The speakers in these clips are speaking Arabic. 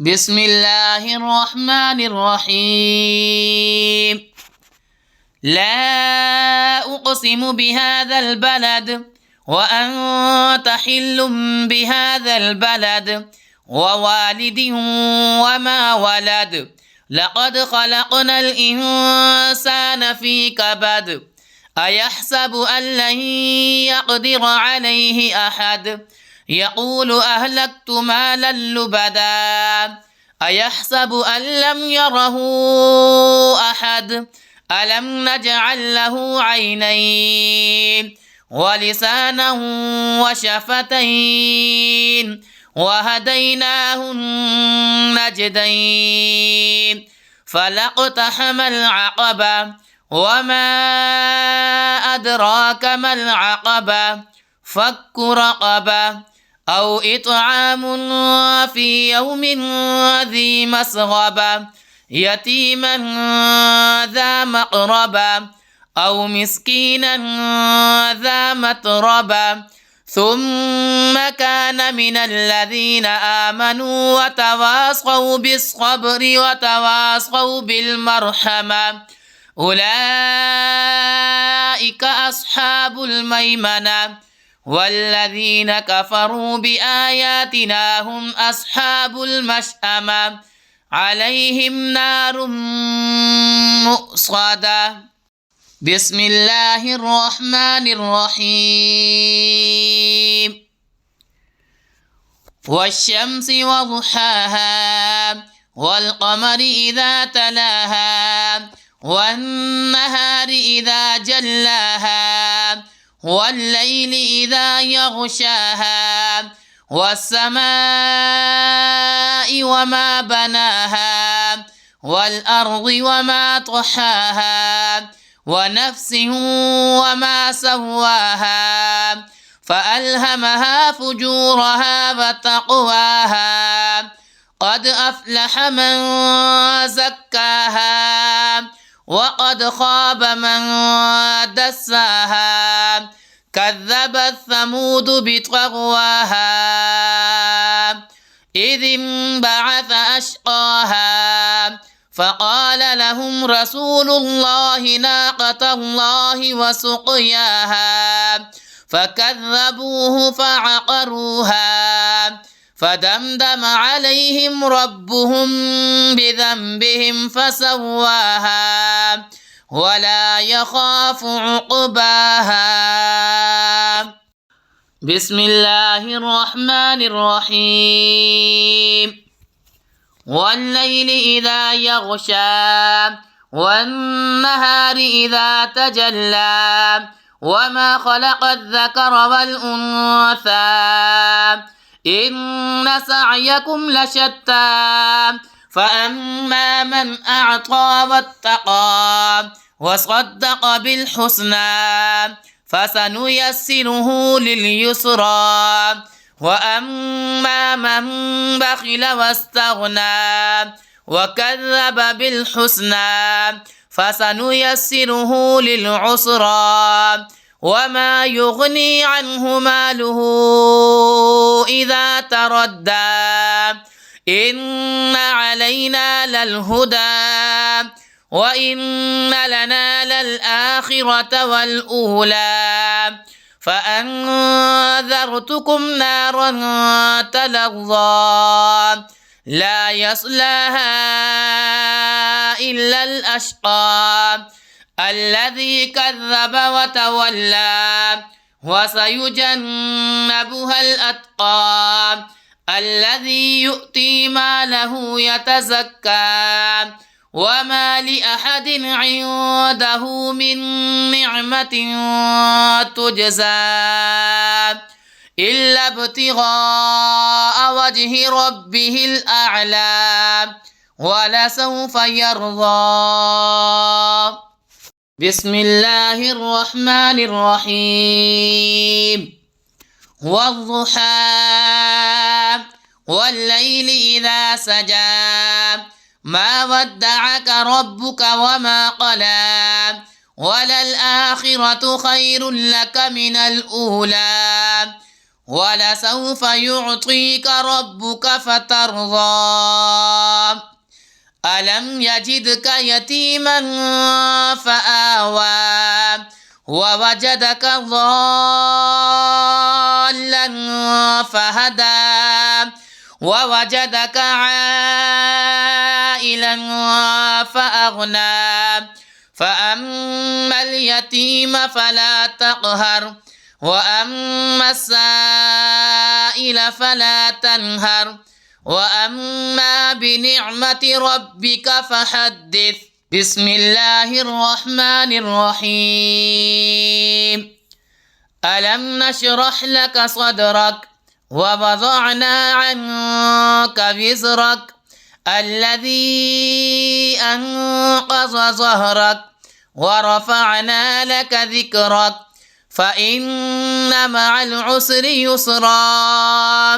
بسم الله الرحمن الرحيم. لا أقسم بهذا البلد وأنت حل بهذا البلد ووالد وما ولد لقد خلقنا الإنسان في كبد أيحسب أن لن يقدر عليه أحد يقول أهلكت مالا لبدا أيحسب أن لم يره أحد ألم نجعل له عينين ولسانا وشفتين وهديناه النجدين فلاقتحم العقبة وما أدراك ما العقبة فك رقبة أو إطعام في يوم ذي مسغبة يتيما ذا مقربة أو مسكينا ذا متربة ثم كان من الذين آمنوا وتواصوا بالصبر وتواصوا بالمرحمة أولئك أصحاب الميمنة والذين كفروا بآياتنا هم أصحاب المشأمة عليهم نار مؤصدة. بسم الله الرحمن الرحيم. والشمس وضحاها والقمر إذا تلاها والنهار إذا جلاها والليل إذا يغشاها والسماء وما بناها والأرض وما طحاها ونفس وما سواها فألهمها فجورها وتقواها قد أفلح من زكاها وقد خاب من دساها كذبت ثمود بطغواها إذ انبعث أشقاها فقال لهم رسول الله ناقة الله وسقياها فكذبوه فعقروها فدمدم عليهم ربهم بذنبهم فسواها ولا يخاف عقباها. بسم الله الرحمن الرحيم. والليل إذا يغشى والنهار إذا تجلى وما خلق الذكر والأنثى إن سعيكم لشتى فأما من أعطى واتقى وصدق بالحسنى فسنيسره لليسرى وأما من بخل واستغنى وكذب بالحسنى فسنيسره للعسرى وما يغني عنه ماله إذا تردى إن علينا للهدى وإن لنا للآخرة والأولى فأنذرتكم نارا تلظى لا يصلاها إلا الأشقى الذي كذب وتولى وسيجنبها الأتقى الذي يؤتي ماله يتزكى وما لأحد عنده من نعمة تجزى إلا ابتغاء وجه ربه الأعلى ولسوف يرضى. بسم الله الرحمن الرحيم. والضحى والليل إذا سجى ما ودعك ربك وما قلى وللآخرة خير لك من الأولى ولسوف يعطيك ربك فترضى ألم يجدك يتيما فآوى ووجدك ضالا فهدى ووجدك عائلا فأغنى فأما اليتيم فلا تقهر وأما السائل فلا تنهر وأما بنعمة ربك فحدث. بسم الله الرحمن الرحيم. ألم نشرح لك صدرك ووضعنا عنك وزرك الذي أنقض ظهرك ورفعنا لك ذكرك فإن مع العسر يسرا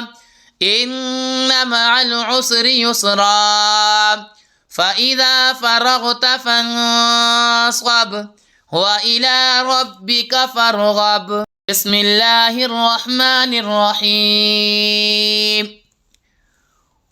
إن مع العسر يسرا فإذا فرغت فانصب وإلى ربك فارغب. بسم الله الرحمن الرحيم.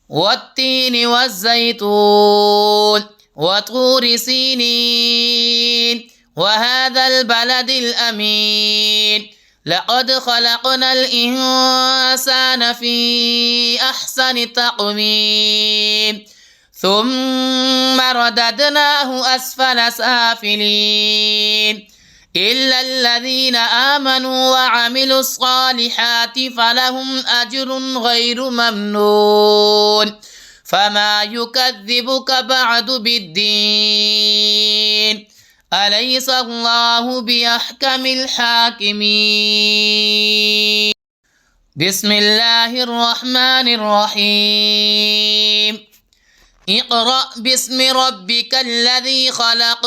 والتين والزيتون وطور سينين وهذا البلد الأمين لقد خلقنا الإنسان في أحسن تقويم ثم رددناه أسفل سافلين إلا الذين آمنوا وعملوا الصالحات فلهم أجر غير ممنون فما يكذبك بعد بالدين أليس الله بأحكم الحاكمين. بسم الله الرحمن الرحيم. اقرأ باسم ربك الذي خلق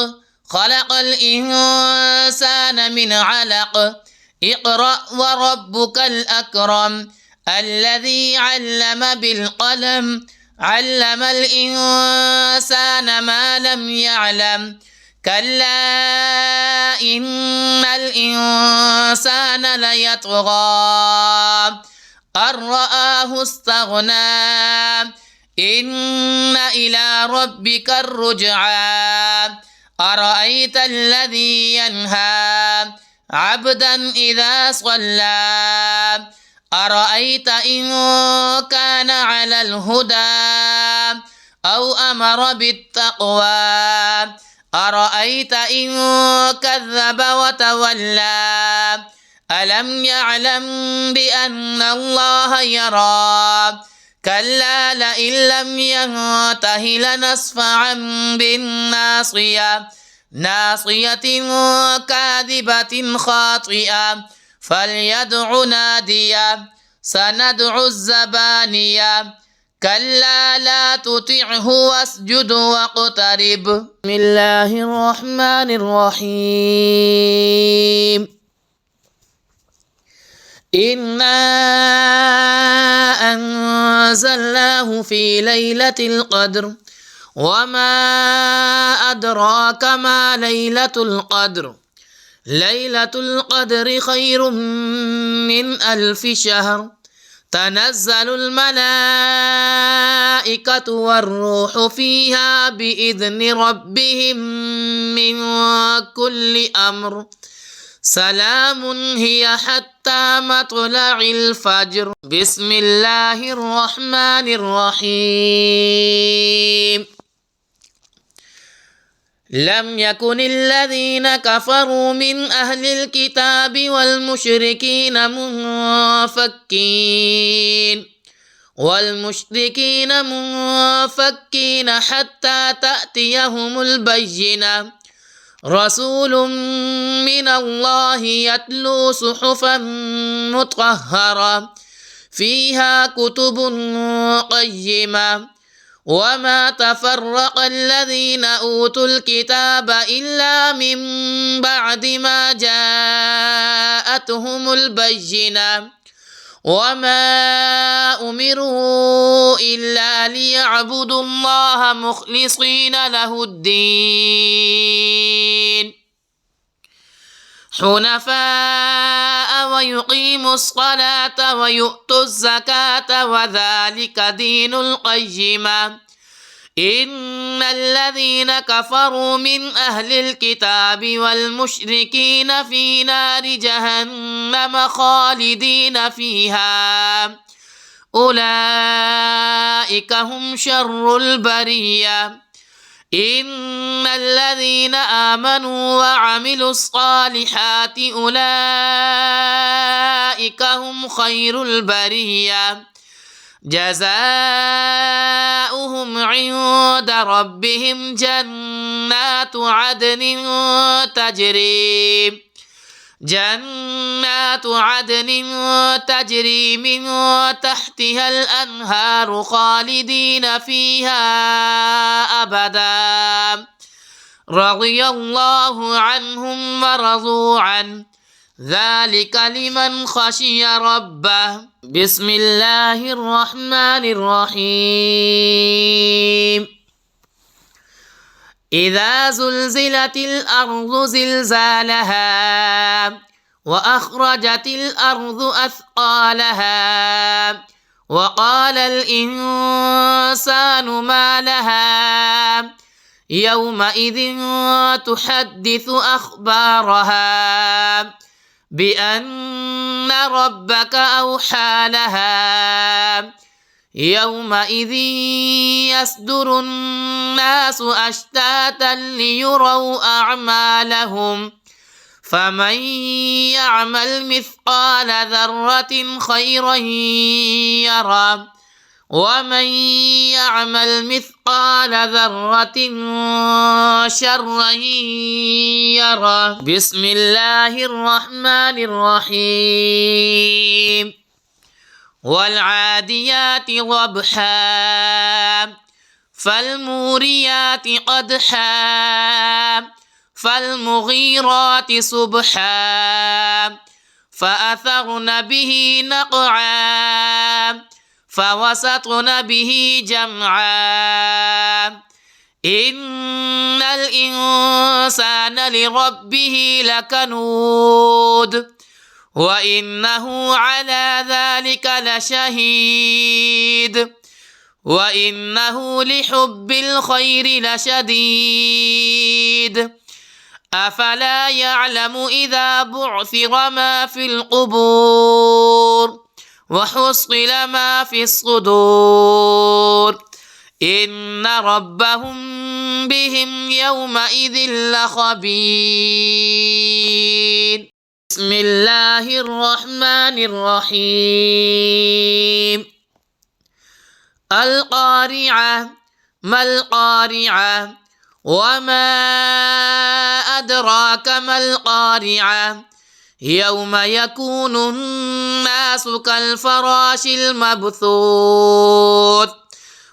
خلق الإنسان من علق اقرأ وربك الأكرم الذي علم بالقلم علم الإنسان ما لم يعلم كلا إن الإنسان ليطغى أن رآه استغنى إن إلى ربك الرجعى أرأيت الذي ينهى عبدا إذا صلى أرأيت إن كان على الهدى أو أمر بالتقوى أرأيت إن كذب وتولى ألم يعلم بأن الله يرى كلا لئن لم ينته لنصفعا بالناصية ناصية كاذبة خاطئة فليدع نادية سندع الزبانية كلا لا تطعه واسجد واقترب. بسم الله الرحمن الرحيم. إنا أنزلناه في ليلة القدر وما أدراك ما ليلة القدر ليلة القدر خير من 1000 شهر تنزل الملائكة والروح فيها بإذن ربهم من كل أمر سلام هي حتى مطلع الفجر. بسم الله الرحمن الرحيم. لم يكن الذين كفروا من أهل الكتاب والمشركين منفكين حتى تأتيهم البينة رسول من الله يتلو صحفا مطهرة فيها كتب قيمة وما تفرق الذين أوتوا الكتاب إلا من بعد ما جاءتهم البينة وما أمروا إلا ليعبدوا الله مخلصين له الدين حنفاء ويقيموا الصلاة ويؤتوا الزكاة وذلك دين القيمة إن الذين كفروا من أهل الكتاب والمشركين في نار جهنم خالدين فيها أولئك هم شر البرية إن الذين آمنوا وعملوا الصالحات أولئك هم خير البرية جزاؤهم عند ربهم جنات عدن تجري من تحتها الأنهار خالدين فيها أبدا رضي الله عنهم ورضوا عنه ذلك لمن خشي ربه بسم الله الرحمن الرحيم إذا زلزلت الأرض زلزالها وأخرجت الأرض أثقالها وقال الإنسان ما لها يومئذ تحدث أخبارها بأن ربك أوحى لها يومئذ يصدر الناس أشتاتا ليروا أعمالهم فمن يعمل مثقال ذرة خيرا يره ومن يعمل مثقال ذرة شرا يره بسم الله الرحمن الرحيم والعاديات ضبحا فالموريات قدحا فالمغيرات صبحا فأثرن به نقعا فوسطن به جمعا إن الإنسان لربه لكنود وإنه على ذلك لشهيد وإنه لحب الخير لشديد أفلا يعلم إذا بعثر ما في القبور وحصل ما في الصدور إن ربهم بهم يومئذ لخبير بسم الله الرحمن الرحيم القارعة ما القارعة وما أدراك ما القارعة يوم يكون الناس كالفراش المبثوث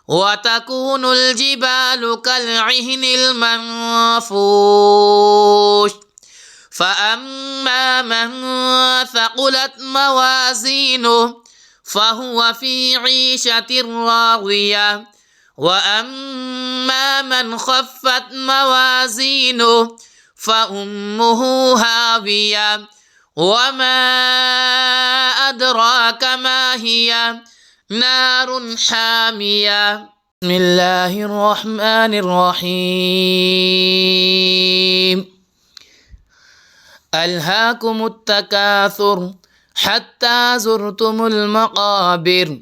وتكون الجبال كالعهن المنفوش فأما من ثقلت موازينه فهو في عيشة راضية وأما من خفت موازينه فأمه هاوية وما أدراك ما هي نار حامية بسم الله الرحمن الرحيم ألهاكم التكاثر حتى زرتم المقابر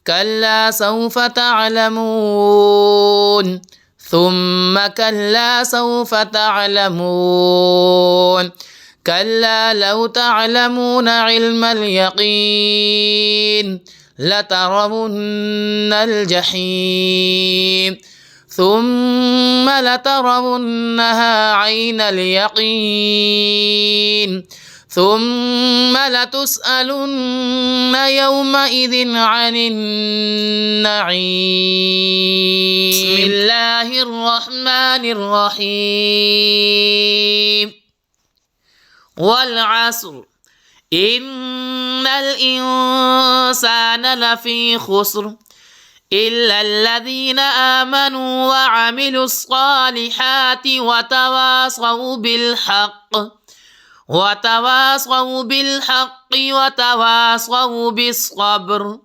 كلا سوف تعلمون ثم كلا سوف تعلمون كلا لو تعلمون علم اليقين لترون الجحيم ثم لترونها عين اليقين ثم لتسألن يومئذ عن النعيم بسم الله الرحمن الرحيم والعصر إن الإنسان لفي خسر إلا الذين آمنوا وعملوا الصالحات وتواصوا بالحق وتواصوا بالصبر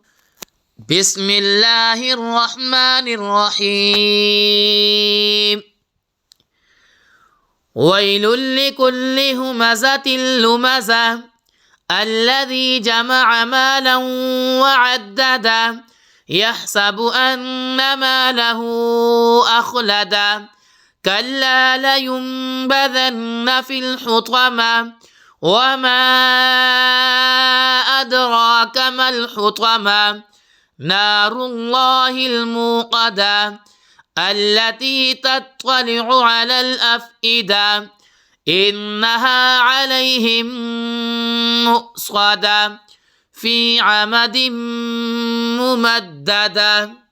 بسم الله الرحمن الرحيم ويل لكل همزة لمزة الذي جمع مالا وعدده يحسب أن ماله أخلده كلا لينبذن في الحطمة وما أدراك ما الحطمة نار الله الموقدة التي تطلع على الأفئدة إنها عليهم مؤصدة في عمد ممددة.